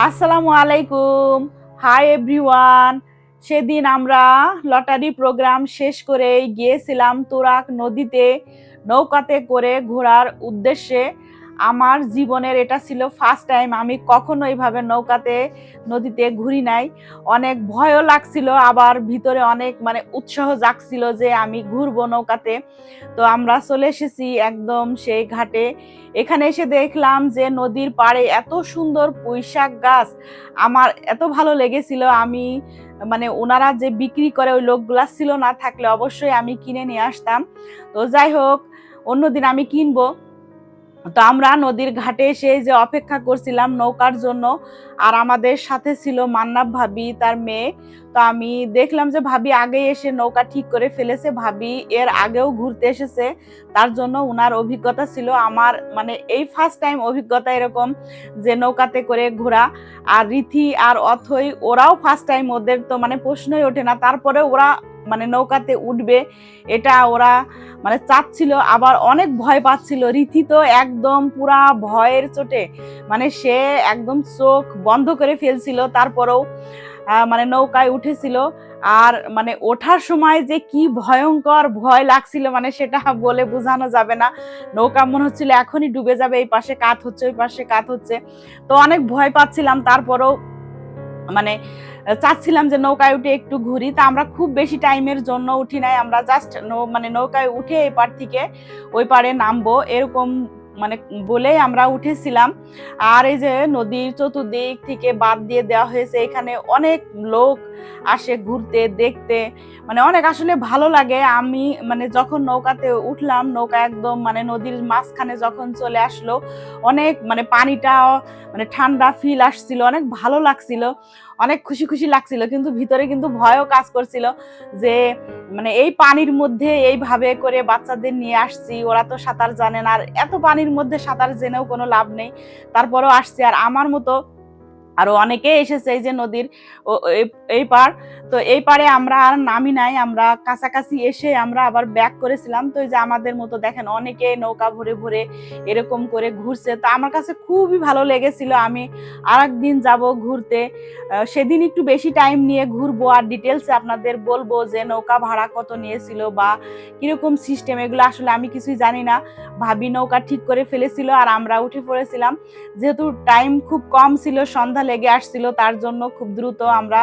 আসসালামু আলাইকুম। Hi everyone. সেদিন আমরা লটারি প্রোগ্রাম শেষ করে গিয়েছিলাম তুরাগ নদীতে নৌকাতে করে ঘোরার উদ্দেশ্যে। আমার জীবনের এটা ছিল ফার্স্ট টাইম। আমি কখনো এইভাবে নৌকাতে নদীতে ঘুরি নাই। অনেক ভয়ও লাগছিল, আবার ভিতরে অনেক উৎসাহ জাগছিল যে আমি ঘুরবো নৌকাতে। তো আমরা চলে এসেছি একদম সেই ঘাটে। এখানে এসে দেখলাম যে নদীর পাড়ে এত সুন্দর পুঁইশাক গাছ, আমার এত ভালো লেগেছিল। আমি ওনারা যে বিক্রি করে ওই লোকগুলা ছিল, না থাকলে অবশ্যই আমি কিনে নিয়ে আসতাম। তো যাই হোক, অন্যদিন আমি কিনবো। তো আমরা নদীর ঘাটে এসে যে অপেক্ষা করছিলাম নৌকার জন্য, আর আমাদের সাথে ছিল মান্নাব ভাবি, তার মেয়ে। তো আমি দেখলাম যে ভাবি আগে এসে নৌকা ঠিক করে ফেলেছে। ভাবি এর আগেও ঘুরতে এসেছে, তার জন্য উনার অভিজ্ঞতা ছিল। আমার এই ফার্স্ট টাইম অভিজ্ঞতা এরকম যে নৌকাতে করে ঘোরা। আর রীতি আর অথই ওরাও ফার্স্ট টাইম, ওদের তো প্রশ্নই ওঠে না, তারপরে ওরা নৌকাতে উঠবে এটা ওরা চাচ্ছিল, আবার অনেক ভয় পাচ্ছিল। রীতি তো একদম পুরা ভয়ের চোটে সে একদম চোখ বন্ধ করে ফেলছিল, তারপরেও নৌকায় উঠেছিল। আর ওঠার সময় যে কি ভয়ঙ্কর ভয় লাগছিল সেটা বলে বোঝানো যাবে না। নৌকা মনে হচ্ছিল এখনই ডুবে যাবে, এই পাশে কাত হচ্ছে ওই পাশে কাত হচ্ছে। তো অনেক ভয় পাচ্ছিলাম, তারপরেও চাচ্ছিলাম যে নৌকায় উঠে একটু ঘুরি। তা আমরা খুব বেশি টাইমের জন্য উঠি নাই, আমরা জাস্ট নৌকায় উঠে এই পার থেকে ওই পারে নামবো এরকম বলে আমরা উঠেছিলাম। আর এই যে নদীর চতুর্দিক থেকে বাঁধ দিয়ে দেওয়া হয়েছে, এখানে অনেক লোক আসে ঘুরতে দেখতে, অনেক আসলে ভালো লাগে। আমি যখন নৌকাতে উঠলাম, নৌকা একদম নদীর মাঝখানে যখন চলে আসলো, অনেক পানিটা ঠান্ডা ফিল আসছিল, অনেক ভালো লাগছিল, অনেক খুশি খুশি লাগছিল। কিন্তু ভিতরে কিন্তু ভয়ও কাজ করছিল যে এই পানির মধ্যে এইভাবে করে বাচ্চাদের নিয়ে আসছি, ওরা তো সাঁতার জানে না, আর এত পানির মধ্যে সাঁতার জেনেও কোনো লাভ নেই, তারপরেও আসছি। আর আমার মতো আরো অনেকে এসেছে এই যে নদীর এই পার। তো এই পারে আমরা আর নামি নাই, আমরা কাছাকাছি এসে আমরা আবার ব্যাক করেছিলাম। তো এই যে আমাদের মতো দেখেন অনেকে নৌকা ভরে ভরে এরকম করে ঘুরছে। তো আমার কাছে খুবই ভালো লেগেছিল। আমি আর একদিন যাব ঘুরতে, সেদিন একটু বেশি টাইম নিয়ে ঘুরবো, আর ডিটেলসে আপনাদের বলবো যে নৌকা ভাড়া কত নিয়েছিল বা কিরকম সিস্টেম, এগুলো আসলে আমি কিছুই জানি না। ভাবি নৌকা ঠিক করে ফেলেছিল আর আমরা উঠে পড়েছিলাম। যেহেতু টাইম খুব কম ছিল, সন্ধ্যা লেগে আসছিল, তার জন্য খুব দ্রুত আমরা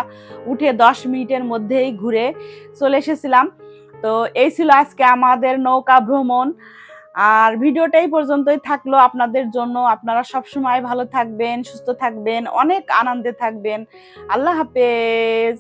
উঠে 10 মিনিটের মধ্যেই ঘুরে চলে এসেছিলাম। তো এই ছিল আজকে আমাদের নৌকা ভ্রমণ। আর ভিডিওটা এই পর্যন্তই থাকলো আপনাদের জন্য। আপনারা সবসময় ভালো থাকবেন, সুস্থ থাকবেন, অনেক আনন্দে থাকবেন। আল্লাহ হাফেজ।